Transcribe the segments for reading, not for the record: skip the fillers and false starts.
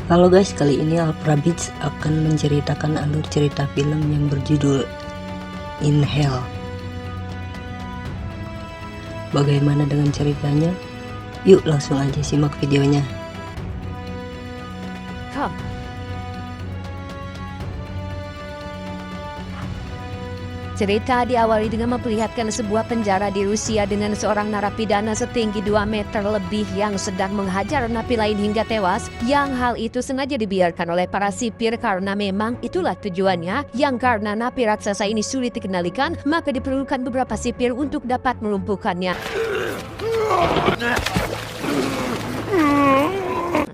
Halo guys, kali ini Alpra Beats akan menceritakan alur cerita film yang berjudul In Hell. Bagaimana dengan ceritanya? Yuk langsung aja simak videonya. Cerita diawali dengan memperlihatkan sebuah penjara di Rusia dengan seorang narapidana setinggi 2 meter lebih yang sedang menghajar napi lain hingga tewas, yang hal itu sengaja dibiarkan oleh para sipir karena memang itulah tujuannya, yang karena napi raksasa ini sulit dikendalikan, maka diperlukan beberapa sipir untuk dapat melumpuhkannya.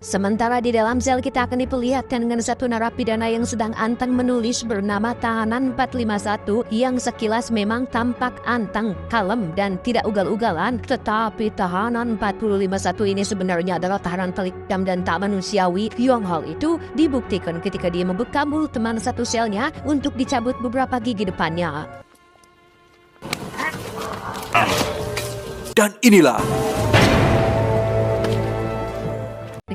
Sementara di dalam sel kita akan diperlihatkan dengan satu narapidana yang sedang anteng menulis bernama Tahanan 451 yang sekilas memang tampak anteng, kalem, dan tidak ugal-ugalan. Tetapi Tahanan 451 ini sebenarnya adalah tahanan pelik kejam dan tak manusiawi, yang hal itu dibuktikan ketika dia membekam mulut teman satu selnya untuk dicabut beberapa gigi depannya. Dan inilah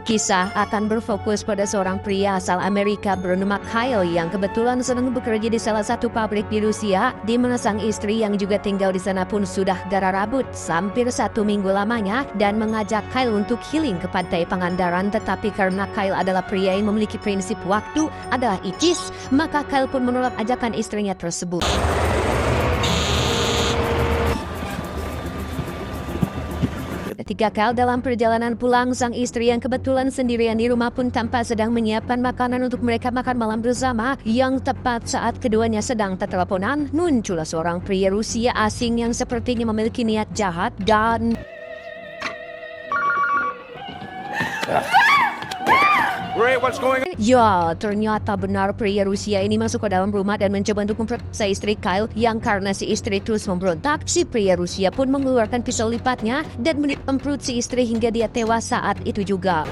Kisah akan berfokus pada seorang pria asal Amerika bernama Kyle yang kebetulan sedang bekerja di salah satu pabrik di Rusia, di mana sang istri yang juga tinggal di sana pun sudah gara rabut hampir 1 minggu lamanya dan mengajak Kyle untuk healing ke pantai Pangandaran. Tetapi karena Kyle adalah pria yang memiliki prinsip waktu adalah icis, maka Kyle pun menolak ajakan istrinya tersebut. Ketika Kyle dalam perjalanan pulang, sang istri yang kebetulan sendirian di rumah pun tampak sedang menyiapkan makanan untuk mereka makan malam bersama. Yang tepat saat keduanya sedang terteleponan, muncullah seorang pria Rusia asing yang sepertinya memiliki niat jahat dan ya, ternyata benar pria Rusia ini masuk ke dalam rumah dan mencoba untuk memperkosa istri Kyle, yang karena si istri terus memberontak, si pria Rusia pun mengeluarkan pisau lipatnya dan menikam perut si istri hingga dia tewas saat itu juga.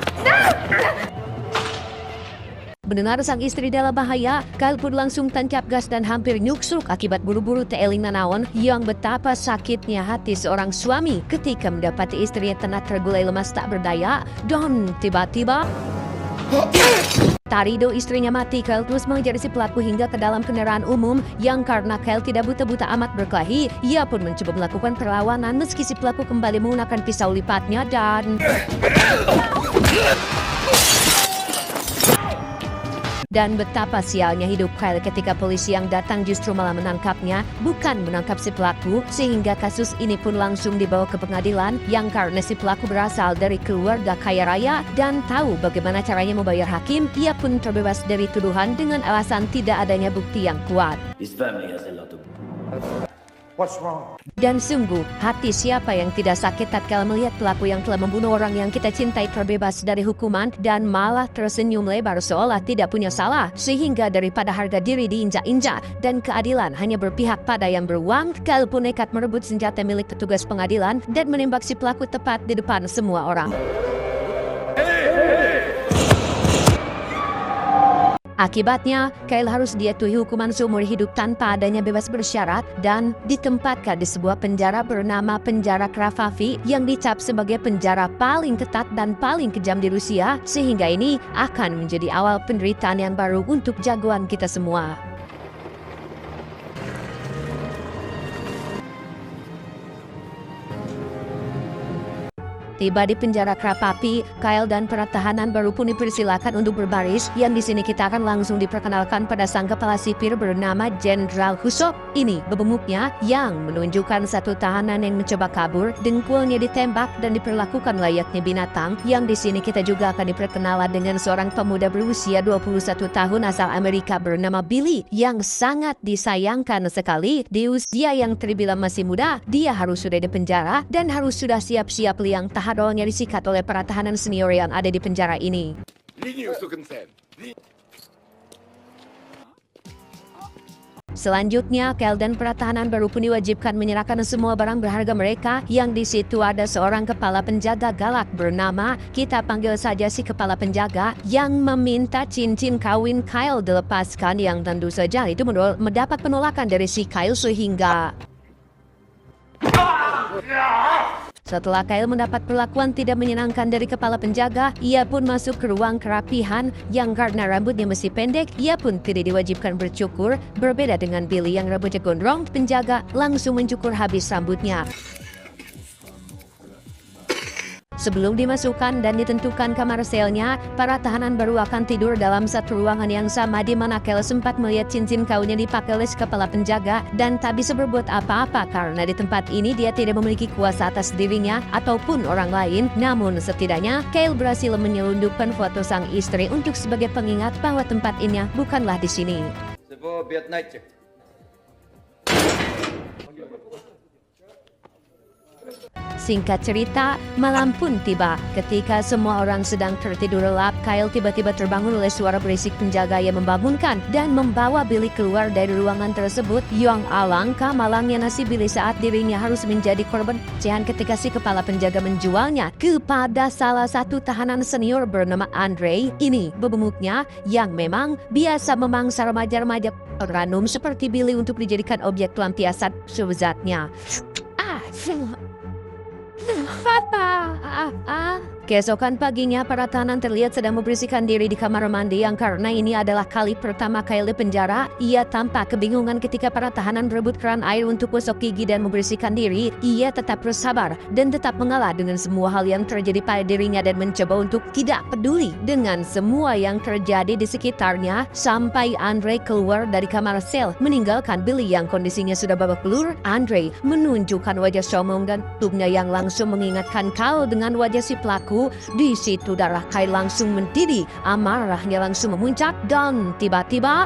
Mendengar sang istri dalam bahaya, Kyle pun langsung tancap gas dan hampir nyuksuk akibat buru-buru teeling nanaon, yang betapa sakitnya hati seorang suami ketika mendapati istrinya tengah tergulai lemas tak berdaya dan tiba-tiba Tarido istrinya mati. Kyle terus mengejar si pelaku hingga ke dalam kendaraan umum, yang karena Kyle tidak buta-buta amat berkelahi, ia pun mencoba melakukan perlawanan meski si pelaku kembali menggunakan pisau lipatnya dan betapa sialnya hidup Kyle ketika polisi yang datang justru malah menangkapnya, bukan menangkap si pelaku, sehingga kasus ini pun langsung dibawa ke pengadilan, yang karena si pelaku berasal dari keluarga kaya raya dan tahu bagaimana caranya membayar hakim, ia pun terbebas dari tuduhan dengan alasan tidak adanya bukti yang kuat. What's wrong? Dan sungguh, hati siapa yang tidak sakit tatkala melihat pelaku yang telah membunuh orang yang kita cintai terbebas dari hukuman dan malah tersenyum lebar seolah tidak punya salah, sehingga daripada harga diri diinjak-injak dan keadilan hanya berpihak pada yang beruang, Kyle pun nekat merebut senjata milik petugas pengadilan dan menembak si pelaku tepat di depan semua orang. Akibatnya, Kyle harus dijatuhi hukuman seumur hidup tanpa adanya bebas bersyarat dan ditempatkan di sebuah penjara bernama Penjara Kravavi yang dicap sebagai penjara paling ketat dan paling kejam di Rusia, sehingga ini akan menjadi awal penderitaan yang baru untuk jagoan kita semua. Tiba di penjara Kravavi, Kyle dan para tahanan baru pun dipersilakan untuk berbaris, yang di sini kita akan langsung diperkenalkan pada sang kepala sipir bernama Jenderal Husov. Ini bebemuknya yang menunjukkan satu tahanan yang mencoba kabur, dengkulnya ditembak dan diperlakukan layaknya binatang, yang di sini kita juga akan diperkenalan dengan seorang pemuda berusia 21 tahun asal Amerika bernama Billy, yang sangat disayangkan sekali di usia yang terbilang masih muda, dia harus sudah di penjara dan harus sudah siap-siap liang tahadolnya disikat oleh para tahanan senior yang ada di penjara ini. Selanjutnya, Kyle dan para tahanan baru pun diwajibkan menyerahkan semua barang berharga mereka, yang di situ ada seorang kepala penjaga galak bernama, kita panggil saja si kepala penjaga, yang meminta cincin kawin Kyle dilepaskan, yang tentu saja itu mendapat penolakan dari si Kyle sehingga Setelah Kyle mendapat perlakuan tidak menyenangkan dari kepala penjaga, ia pun masuk ke ruang kerapihan yang karena rambutnya masih pendek, ia pun tidak diwajibkan bercukur. Berbeda dengan Billy yang rambutnya gondrong, penjaga langsung mencukur habis rambutnya. Sebelum dimasukkan dan ditentukan kamar selnya, para tahanan baru akan tidur dalam satu ruangan yang sama di mana Kyle sempat melihat cincin kawinnya dipakai oleh kepala penjaga dan tak bisa berbuat apa-apa karena di tempat ini dia tidak memiliki kuasa atas dirinya ataupun orang lain. Namun setidaknya Kyle berhasil menyelundupkan foto sang istri untuk sebagai pengingat bahwa tempat ini bukanlah di sini. Singkat cerita, malam pun tiba. Ketika semua orang sedang tertidur lelap, Kyle tiba-tiba terbangun oleh suara berisik penjaga yang membangunkan dan membawa Billy keluar dari ruangan tersebut. Yang alangkah malangnya nasib Billy saat dirinya harus menjadi korban pelecehan ketika si kepala penjaga menjualnya kepada salah satu tahanan senior bernama Andre. Ini bebemuknya yang memang biasa memangsa remaja-remaja ranum seperti Billy untuk dijadikan objek pelampiasan sebezatnya. Keesokan paginya, para tahanan terlihat sedang membersihkan diri di kamar mandi yang karena ini adalah kali pertama Kyle di penjara. Ia tampak kebingungan ketika para tahanan berebut keran air untuk gosok gigi dan membersihkan diri. Ia tetap bersabar dan tetap mengalah dengan semua hal yang terjadi pada dirinya dan mencoba untuk tidak peduli dengan semua yang terjadi di sekitarnya sampai Andre keluar dari kamar sel meninggalkan Billy yang kondisinya sudah babak belur. Andre menunjukkan wajah sombong dan tubuhnya yang langsung mengingatkan Kyle dengan wajah si pelaku. Di situ darah Kyle langsung mendidih, amarahnya langsung memuncak dan tiba-tiba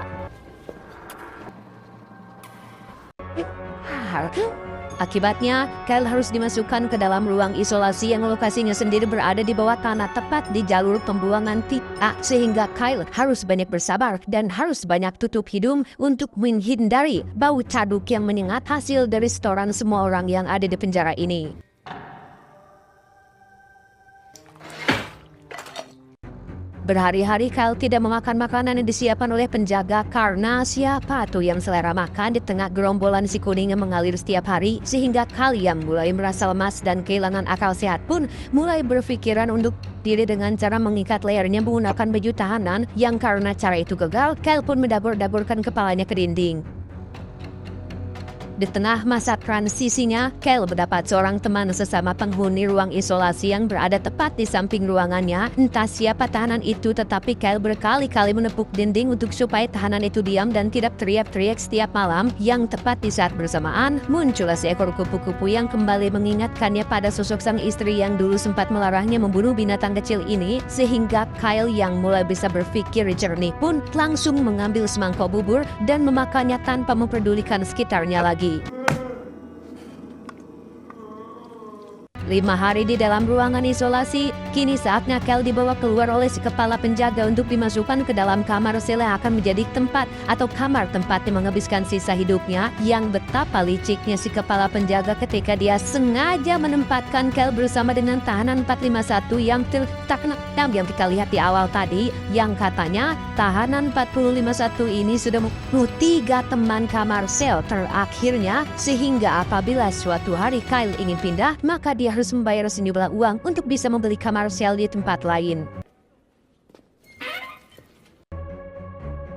akibatnya, Kyle harus dimasukkan ke dalam ruang isolasi yang lokasinya sendiri berada di bawah tanah tepat di jalur pembuangan tinja, sehingga Kyle harus banyak bersabar dan harus banyak tutup hidung untuk menghindari bau caduk yang menyengat hasil dari setoran semua orang yang ada di penjara ini. Berhari-hari Kyle tidak memakan makanan yang disiapkan oleh penjaga karena siapa tuh yang selera makan di tengah gerombolan si kuning yang mengalir setiap hari, sehingga Kyle yang mulai merasa lemas dan kehilangan akal sehat pun mulai berpikiran untuk diri dengan cara mengikat lehernya menggunakan baju tahanan yang karena cara itu gagal, Kyle pun mendabur-daburkan kepalanya ke dinding. Di tengah masa transisinya, Kyle mendapat seorang teman sesama penghuni ruang isolasi yang berada tepat di samping ruangannya. Entah siapa tahanan itu, tetapi Kyle berkali-kali menepuk dinding untuk supaya tahanan itu diam dan tidak teriak-teriak setiap malam. Yang tepat di saat bersamaan, muncullah seekor kupu-kupu yang kembali mengingatkannya pada sosok sang istri yang dulu sempat melarangnya membunuh binatang kecil ini, sehingga Kyle yang mulai bisa berpikir jernih pun langsung mengambil semangkok bubur dan memakannya tanpa memperdulikan sekitarnya lagi. 5 hari di dalam ruangan isolasi, kini saatnya Kyle dibawa keluar oleh si kepala penjaga untuk dimasukkan ke dalam kamar sel yang akan menjadi tempat atau kamar tempat dia menghabiskan sisa hidupnya. Yang betapa liciknya si kepala penjaga ketika dia sengaja menempatkan Kyle bersama dengan tahanan 451 yang tertakna yang kita lihat di awal tadi, yang katanya tahanan 451 ini sudah membunuh 3 teman kamar sel terakhirnya, sehingga apabila suatu hari Kyle ingin pindah, maka dia harus membayar sejumlah uang untuk bisa membeli kamar sel di tempat lain.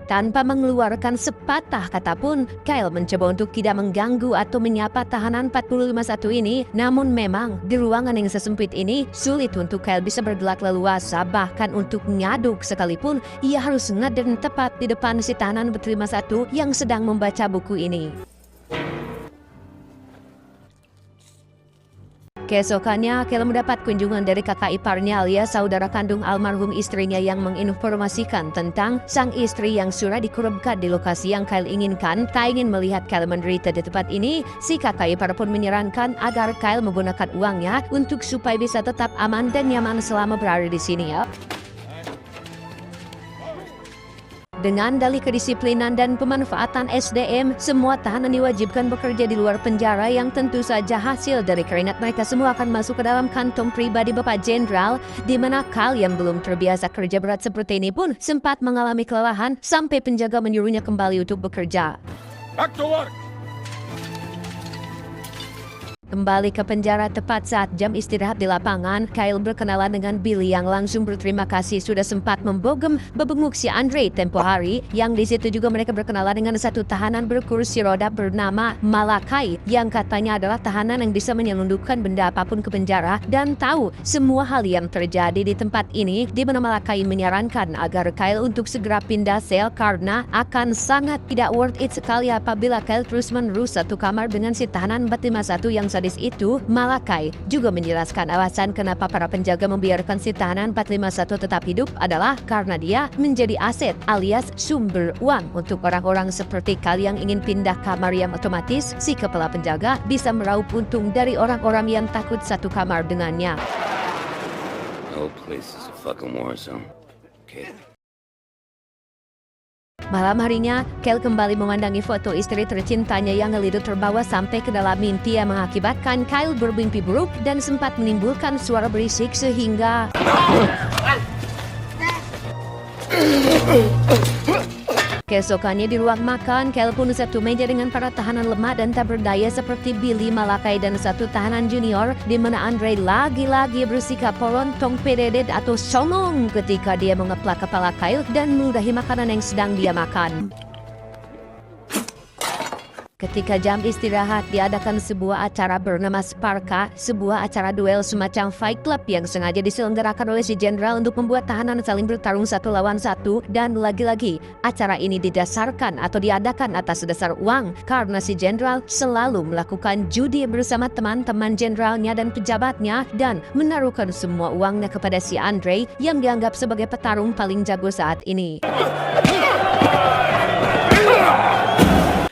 Tanpa mengeluarkan sepatah kata pun, Kyle mencoba untuk tidak mengganggu atau menyapa tahanan 451 ini. Namun memang di ruangan yang sesempit ini sulit untuk Kyle bisa bergerak leluasa, bahkan untuk ngaduk sekalipun ia harus ngeden tepat di depan si tahanan 451 yang sedang membaca buku ini. Keesokannya, Kyle mendapat kunjungan dari kakak iparnya alias saudara kandung almarhum istrinya yang menginformasikan tentang sang istri yang sudah dikurubkan di lokasi yang Kyle inginkan. Tak ingin melihat Kyle menderita di tempat ini, si kakak ipar pun menyarankan agar Kyle menggunakan uangnya untuk supaya bisa tetap aman dan nyaman selama berada di sini ya. Dengan dalih kedisiplinan dan pemanfaatan SDM, semua tahanan diwajibkan bekerja di luar penjara yang tentu saja hasil dari keringat mereka semua akan masuk ke dalam kantong pribadi Bapak Jenderal, di mana Kyle yang belum terbiasa kerja berat seperti ini pun sempat mengalami kelelahan sampai penjaga menyuruhnya kembali untuk bekerja. Back to work! Kembali ke penjara tepat saat jam istirahat di lapangan, Kyle berkenalan dengan Billy yang langsung berterima kasih sudah sempat membogem bebenguk si Andre tempo hari. Yang di situ juga mereka berkenalan dengan satu tahanan berkursi roda bernama Malakai yang katanya adalah tahanan yang bisa menyelundupkan benda apapun ke penjara dan tahu semua hal yang terjadi di tempat ini, di mana Malakai menyarankan agar Kyle untuk segera pindah sel karena akan sangat tidak worth it sekali apabila Kyle terus-menerus satu kamar dengan si tahanan 451 yang sadis itu. Malakai juga menjelaskan alasan kenapa para penjaga membiarkan si tahanan 451 tetap hidup adalah karena dia menjadi aset alias sumber uang untuk orang-orang seperti Kyle yang ingin pindah kamar yang otomatis si kepala penjaga bisa meraup untung dari orang-orang yang takut satu kamar dengannya. The whole place is a fucking war zone. Okay. Malam harinya, Kyle kembali memandangi foto istri tercintanya yang ngelidu terbawa sampai ke dalam mimpi yang mengakibatkan Kyle bermimpi buruk dan sempat menimbulkan suara berisik sehingga keesokannya di ruang makan, Kyle pun satu meja dengan para tahanan lemah dan tak berdaya seperti Billy, Malakai, dan satu tahanan junior, di mana Andre lagi-lagi bersikap porontong pededet atau songong ketika dia mengeplak kepala Kyle dan meludahi makanan yang sedang dia makan. Ketika jam istirahat, diadakan sebuah acara bernama Sparka, sebuah acara duel semacam fight club yang sengaja diselenggarakan oleh si jenderal untuk membuat tahanan saling bertarung satu lawan satu, dan lagi-lagi acara ini didasarkan atau diadakan atas dasar uang karena si jenderal selalu melakukan judi bersama teman-teman jenderalnya dan pejabatnya dan menaruhkan semua uangnya kepada si Andre yang dianggap sebagai petarung paling jago saat ini.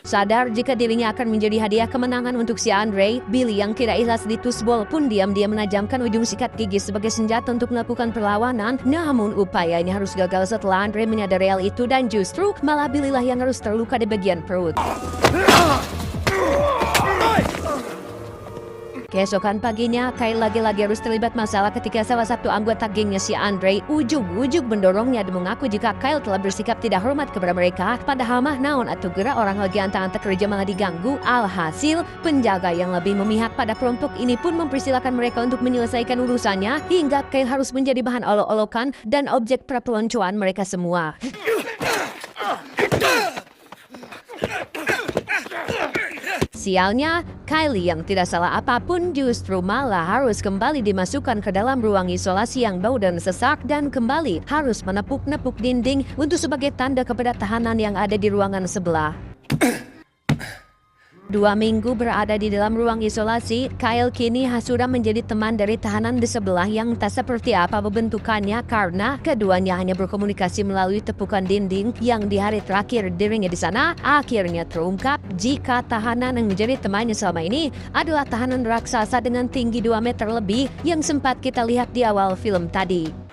Sadar jika dirinya akan menjadi hadiah kemenangan untuk si Andre, Billy yang tidak ikhlas ditusbol pun diam-diam menajamkan ujung sikat gigi sebagai senjata untuk melakukan perlawanan. Namun upayanya harus gagal setelah Andre menyadari hal itu dan justru malah Billy lah yang harus terluka di bagian perut. Keesokan paginya, Kyle lagi-lagi harus terlibat masalah ketika salah satu anggota gengnya si Andre ujug-ujug mendorongnya dan mengaku jika Kyle telah bersikap tidak hormat kepada mereka, padahal mah naon atau gerak orang lagi antara kerja malah diganggu. Alhasil, penjaga yang lebih memihak pada kelompok ini pun mempersilahkan mereka untuk menyelesaikan urusannya hingga Kyle harus menjadi bahan olok-olokan dan objek perpeloncoan mereka semua. Sialnya, Kylie yang tidak salah apapun justru malah harus kembali dimasukkan ke dalam ruang isolasi yang bau dan sesak dan kembali harus menepuk-nepuk dinding untuk sebagai tanda kepada tahanan yang ada di ruangan sebelah. 2 minggu berada di dalam ruang isolasi, Kyle kini sudah menjadi teman dari tahanan di sebelah yang tak seperti apa bentukannya karena keduanya hanya berkomunikasi melalui tepukan dinding yang di hari terakhir dirinya di sana akhirnya terungkap jika tahanan yang menjadi temannya selama ini adalah tahanan raksasa dengan tinggi 2 meter lebih yang sempat kita lihat di awal film tadi.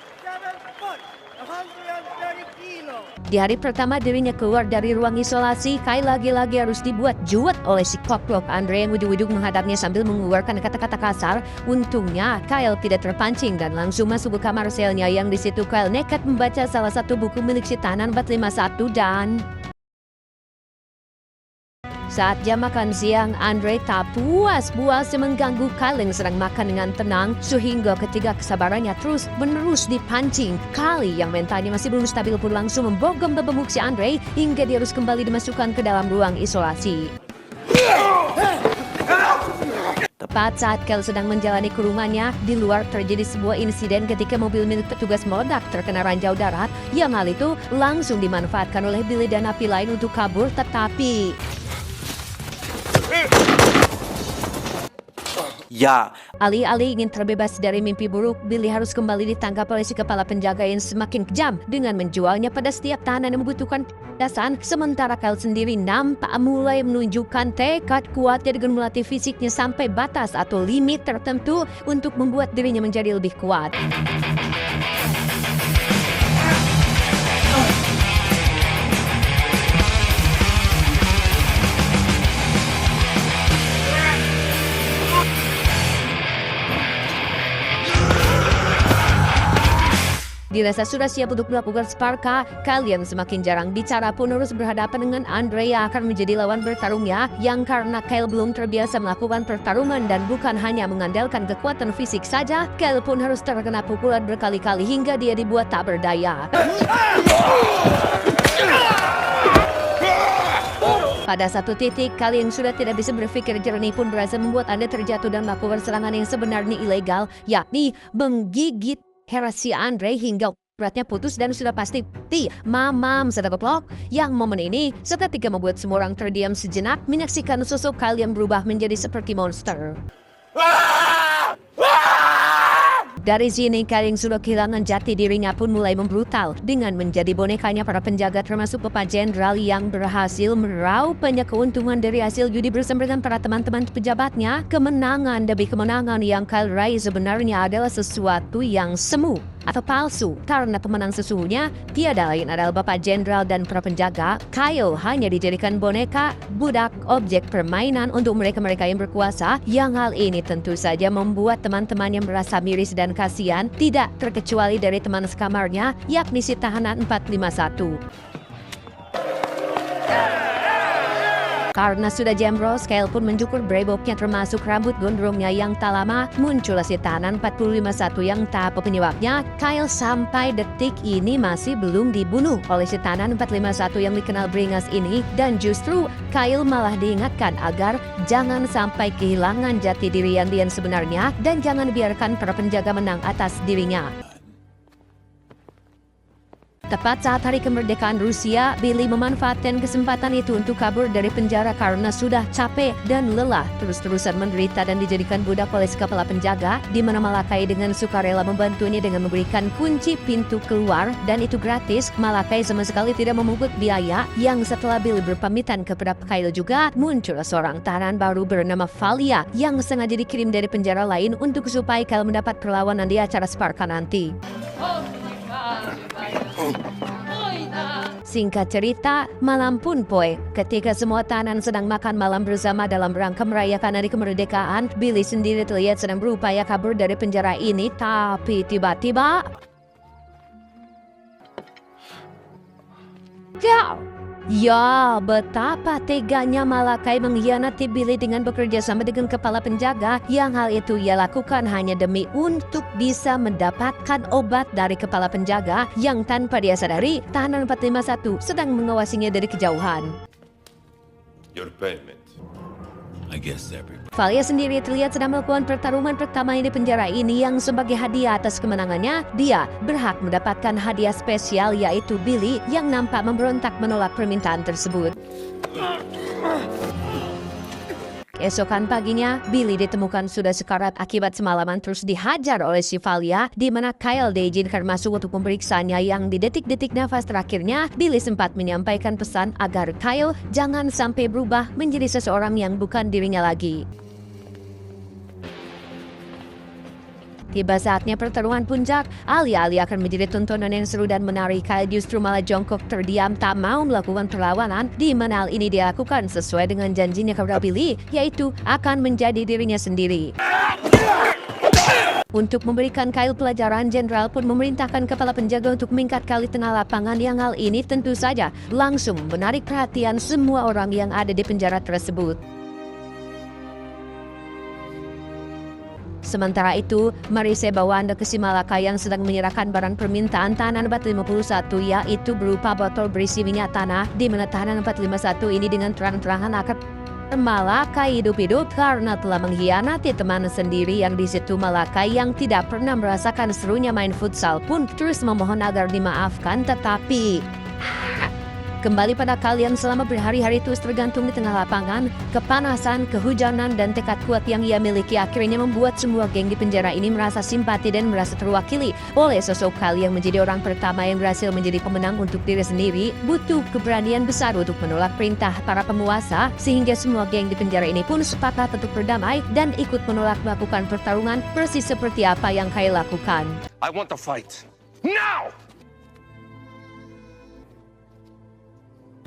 Di hari pertama dirinya keluar dari ruang isolasi, Kyle lagi-lagi harus dibuat juet oleh si koklok Andre yang ujung-ujung menghadapnya sambil mengeluarkan kata-kata kasar. Untungnya Kyle tidak terpancing dan langsung masuk ke kamar selnya yang di situ Kyle nekat membaca salah satu buku milik si tahanan 451 dan saat jam makan siang, Andre tak puas mengganggu Kyle yang sedang makan dengan tenang sehingga ketika kesabarannya terus-menerus dipancing, Kyle yang mentalnya masih belum stabil pun langsung membogem bebemuk si Andre hingga dia harus kembali dimasukkan ke dalam ruang isolasi. Tepat saat Kyle sedang menjalani ke rumahnya, di luar terjadi sebuah insiden ketika mobil milik petugas meledak terkena ranjau darat yang hal itu langsung dimanfaatkan oleh Billy dan napi lain untuk kabur tetapi Ya, alih-alih ingin terbebas dari mimpi buruk, Billy harus kembali ditangkap oleh si kepala penjaga yang semakin kejam dengan menjualnya pada setiap tahanan yang membutuhkan dasan. Sementara Kyle sendiri nampak mulai menunjukkan tekad kuatnya dengan melatih fisiknya sampai batas atau limit tertentu untuk membuat dirinya menjadi lebih kuat. Dirasa sudah siap untuk melakukan sparka, Kyle yang semakin jarang bicara pun harus berhadapan dengan Andre yang akan menjadi lawan bertarungnya, yang karena Kyle belum terbiasa melakukan pertarungan dan bukan hanya mengandalkan kekuatan fisik saja, Kyle pun harus terkena pukulan berkali-kali hingga dia dibuat tak berdaya. Pada satu titik, kalian sudah tidak bisa berpikir jernih pun berhasil membuat Anda terjatuh dan melakukan serangan yang sebenarnya ilegal, yakni menggigit Heras si Andre hingga beratnya putus dan sudah pasti mamam sedagoklok. Yang momen ini seketika membuat semua orang terdiam sejenak menyaksikan sosok kalian berubah menjadi seperti monster. Dari sini kalian sudah kehilangan jati dirinya pun mulai membrutal dengan menjadi bonekanya para penjaga termasuk Bapak Jenderal yang berhasil meraup banyak keuntungan dari hasil judi bersama dengan para teman-teman pejabatnya. Kemenangan demi kemenangan yang Kyle raih sebenarnya adalah sesuatu yang semu atau palsu karena pemenang sesungguhnya tiada lain adalah Bapak Jenderal dan para penjaga. Kyle hanya dijadikan boneka, budak, objek permainan untuk mereka-mereka yang berkuasa, yang hal ini tentu saja membuat teman-teman yang merasa miris dan kasihan, tidak terkecuali dari teman sekamarnya yakni si tahanan 451. Karena sudah jambros, Kyle pun mencukur brewoknya termasuk rambut gondrongnya yang tak lama muncullah si tahanan 451 yang tak apa penyebabnya. Kyle sampai detik ini masih belum dibunuh oleh si tahanan 451 yang dikenal beringas ini, dan justru Kyle malah diingatkan agar jangan sampai kehilangan jati diri yang dia sebenarnya dan jangan biarkan para penjaga menang atas dirinya. Tepat saat hari kemerdekaan Rusia, Billy memanfaatkan kesempatan itu untuk kabur dari penjara karena sudah capek dan lelah terus-terusan menderita dan dijadikan budak oleh si kepala penjaga, di mana Malakai dengan sukarela membantunya dengan memberikan kunci pintu keluar, dan itu gratis. Malakai sama sekali tidak memungut biaya. Yang setelah Billy berpamitan kepada Kyle juga, muncul seorang tahanan baru bernama Valia yang sengaja dikirim dari penjara lain untuk supaya Kyle mendapat perlawanan di acara Sparka nanti. Singkat cerita, malam pun poe, ketika semua tahanan sedang makan malam bersama dalam rangka merayakan hari kemerdekaan, Billy sendiri terlihat sedang berupaya kabur dari penjara ini, tapi tiba-tiba... Ya, betapa teganya Malakai mengkhianati Billy dengan bekerja sama dengan kepala penjaga, yang hal itu ia lakukan hanya demi untuk bisa mendapatkan obat dari kepala penjaga yang tanpa dia sadari tahanan 451 sedang mengawasinya dari kejauhan. Your payment. I guess everybody. Valia sendiri terlihat sedang melakukan pertarungan pertamanya di penjara ini, yang sebagai hadiah atas kemenangannya, dia berhak mendapatkan hadiah spesial yaitu Billy yang nampak memberontak menolak permintaan tersebut. Keesokan paginya, Billy ditemukan sudah sekarat akibat semalaman terus dihajar oleh si Valia, di mana Kyle diizinkan masuk untuk memeriksanya, yang di detik-detik nafas terakhirnya, Billy sempat menyampaikan pesan agar Kyle jangan sampai berubah menjadi seseorang yang bukan dirinya lagi. Tiba saatnya pertarungan puncak, alih-alih akan menjadi tontonan yang seru dan menarik, Kyle justru malah jongkok terdiam tak mau melakukan perlawanan, di mana hal ini dilakukan sesuai dengan janjinya kepada Billy, yaitu akan menjadi dirinya sendiri. Untuk memberikan Kyle pelajaran, Jenderal pun memerintahkan kepala penjaga untuk mengikat Kyle di tengah lapangan, yang hal ini tentu saja langsung menarik perhatian semua orang yang ada di penjara tersebut. Sementara itu, mari saya bawa Anda ke si Malakai yang sedang menyerahkan barang permintaan tahanan 451, yaitu berupa botol berisi minyak tanah, di mana tahanan 451 ini dengan terang-terangan akan Malakai hidup-hidup karena telah mengkhianati teman sendiri, yang di situ Malakai yang tidak pernah merasakan serunya main futsal pun terus memohon agar dimaafkan, tetapi kembali pada kalian selama berhari-hari terus tergantung di tengah lapangan, kepanasan, kehujanan, dan tekad kuat yang ia miliki akhirnya membuat semua geng di penjara ini merasa simpati dan merasa terwakili oleh sosok Kyle yang menjadi orang pertama yang berhasil menjadi pemenang untuk diri sendiri. Butuh keberanian besar untuk menolak perintah para penguasa, sehingga semua geng di penjara ini pun sepakat untuk berdamai dan ikut menolak melakukan pertarungan persis seperti apa yang Kyle lakukan. I want to fight. Now!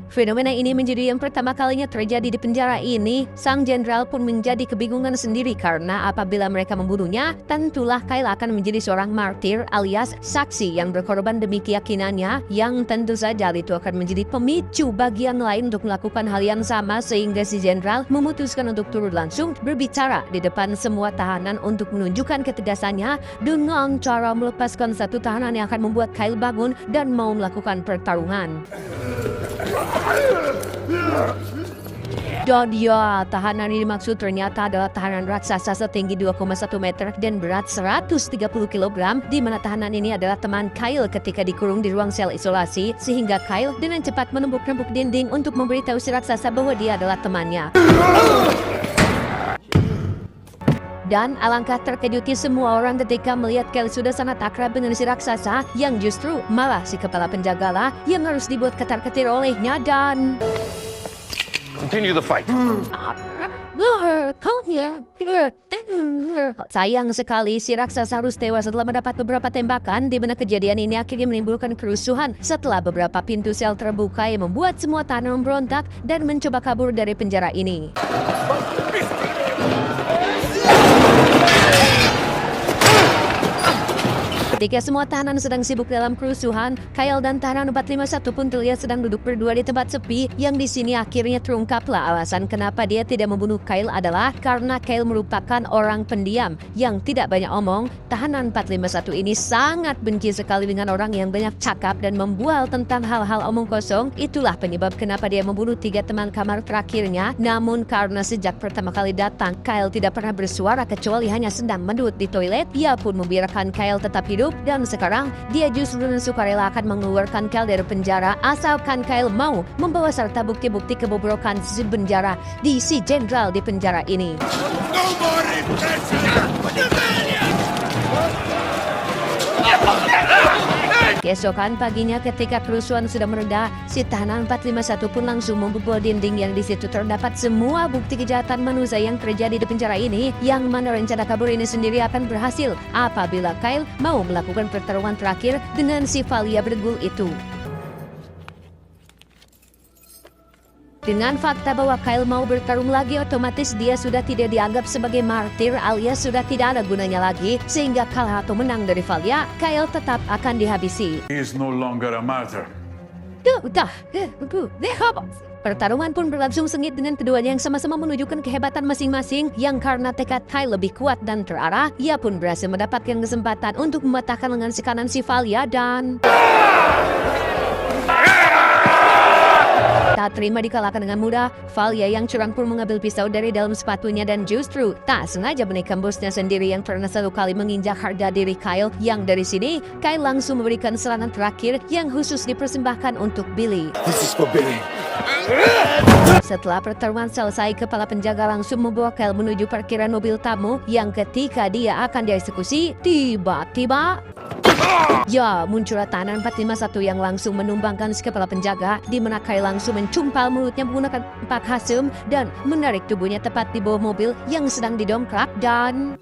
Fenomena ini menjadi yang pertama kalinya terjadi di penjara ini. Sang jenderal pun menjadi kebingungan sendiri karena apabila mereka membunuhnya, tentulah Kyle akan menjadi seorang martir alias saksi yang berkorban demi keyakinannya, yang tentu saja itu akan menjadi pemicu bagi yang lain untuk melakukan hal yang sama, sehingga si jenderal memutuskan untuk turun langsung berbicara di depan semua tahanan untuk menunjukkan ketegasannya dengan cara melepaskan satu tahanan yang akan membuat Kyle bangun dan mau melakukan pertarungan. Dan ya, tahanan ini dimaksud ternyata adalah tahanan raksasa setinggi 2,1 meter dan berat 130 kg, di mana tahanan ini adalah teman Kyle ketika dikurung di ruang sel isolasi, sehingga Kyle dengan cepat menembuk-nembuk dinding untuk memberitahu si raksasa bahwa dia adalah temannya. Dan alangkah terkejutnya semua orang ketika melihat Kyle sudah sangat akrab dengan si raksasa, yang justru malah si kepala penjagalah yang harus dibuat ketar-ketir olehnya. Dan continue the fight. Sayang sekali si raksasa harus tewas setelah mendapat beberapa tembakan, di mana kejadian ini akhirnya menimbulkan kerusuhan setelah beberapa pintu sel terbuka yang membuat semua tahanan memberontak dan mencoba kabur dari penjara ini. Ketika semua tahanan sedang sibuk dalam kerusuhan, Kyle dan tahanan 451 pun terlihat sedang duduk berdua di tempat sepi, yang di sini akhirnya terungkaplah alasan kenapa dia tidak membunuh Kyle adalah karena Kyle merupakan orang pendiam yang tidak banyak omong. Tahanan 451 ini sangat benci sekali dengan orang yang banyak cakap dan membual tentang hal-hal omong kosong. Itulah penyebab kenapa dia membunuh 3 teman kamar terakhirnya. Namun karena sejak pertama kali datang, Kyle tidak pernah bersuara kecuali hanya sedang mendut di toilet, ia pun membiarkan Kyle tetap hidup. Dan sekarang dia justru dengan sukarela akan mengeluarkan Kyle dari penjara asalkan Kyle mau membawa serta bukti-bukti kebobrokan si penjara di si jenderal di penjara ini. Keesokan paginya ketika kerusuhan sudah mereda, si tahanan 451 pun langsung membobol dinding yang di situ terdapat semua bukti kejahatan manusia yang terjadi di penjara ini, yang mana rencana kabur ini sendiri akan berhasil apabila Kyle mau melakukan pertarungan terakhir dengan si Valia Berdegul itu. Dengan fakta bahwa Kyle mau bertarung lagi, otomatis dia sudah tidak dianggap sebagai martir alias sudah tidak ada gunanya lagi, sehingga kalah atau menang dari Valia, Kyle tetap akan dihabisi. He is no longer a martyr. Pertarungan pun berlangsung sengit dengan keduanya yang sama-sama menunjukkan kehebatan masing-masing, yang karena tekad Kyle lebih kuat dan terarah, ia pun berhasil mendapatkan kesempatan untuk mematahkan lengan si kanan si Valia dan tak terima dikalahkan dengan mudah. Valia yang curang pun mengambil pisau dari dalam sepatunya dan justru tak sengaja menikam bosnya sendiri yang pernah satu kali menginjak harga diri Kyle, yang dari sini Kyle langsung memberikan serangan terakhir yang khusus dipersembahkan untuk Billy. This is for Billy. Setelah pertarungan selesai, kepala penjaga langsung membawa Kyle menuju parkiran mobil tamu, yang ketika dia akan dieksekusi, tiba-tiba ya, muncullah tahanan 451 yang langsung menumbangkan si kepala penjaga, di mana Kyle langsung mencumpal mulutnya menggunakan empat hasem dan menarik tubuhnya tepat di bawah mobil yang sedang didongkrak. Dan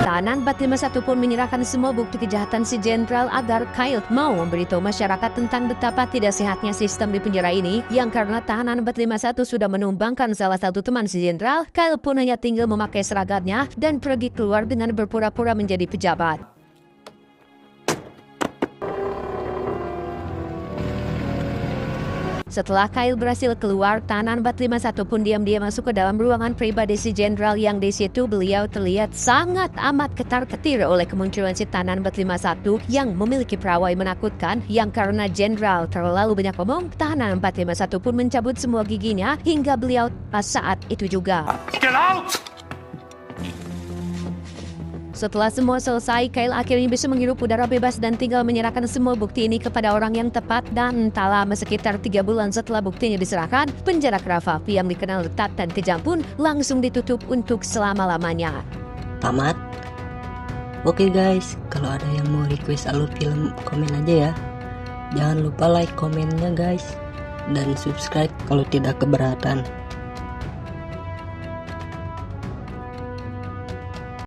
tahanan 451 pun menyerahkan semua bukti kejahatan si jenderal agar Kyle mau memberitahu masyarakat tentang betapa tidak sehatnya sistem di penjara ini, yang karena tahanan 451 sudah menumbangkan salah satu teman si jenderal, Kyle pun hanya tinggal memakai seragamnya dan pergi keluar dengan berpura-pura menjadi pejabat. Setelah Kyle berhasil keluar, tahanan 451 pun diam-diam masuk ke dalam ruangan pribadi si jenderal, yang di situ beliau terlihat sangat amat ketar-ketir oleh kemunculan si tahanan 451 yang memiliki perawai menakutkan, yang karena jenderal terlalu banyak ngomong, tahanan 451 pun mencabut semua giginya hingga beliau pas saat itu juga. Get out! Setelah semua selesai, Kyle akhirnya bisa menghirup udara bebas dan tinggal menyerahkan semua bukti ini kepada orang yang tepat. Dan tak lama, sekitar 3 bulan setelah buktinya diserahkan, penjara Cravavi yang dikenal ketat dan kejam pun langsung ditutup untuk selama-lamanya. Tamat. Oke guys, kalau ada yang mau request alur film, komen aja ya. Jangan lupa like komennya guys, dan subscribe kalau tidak keberatan.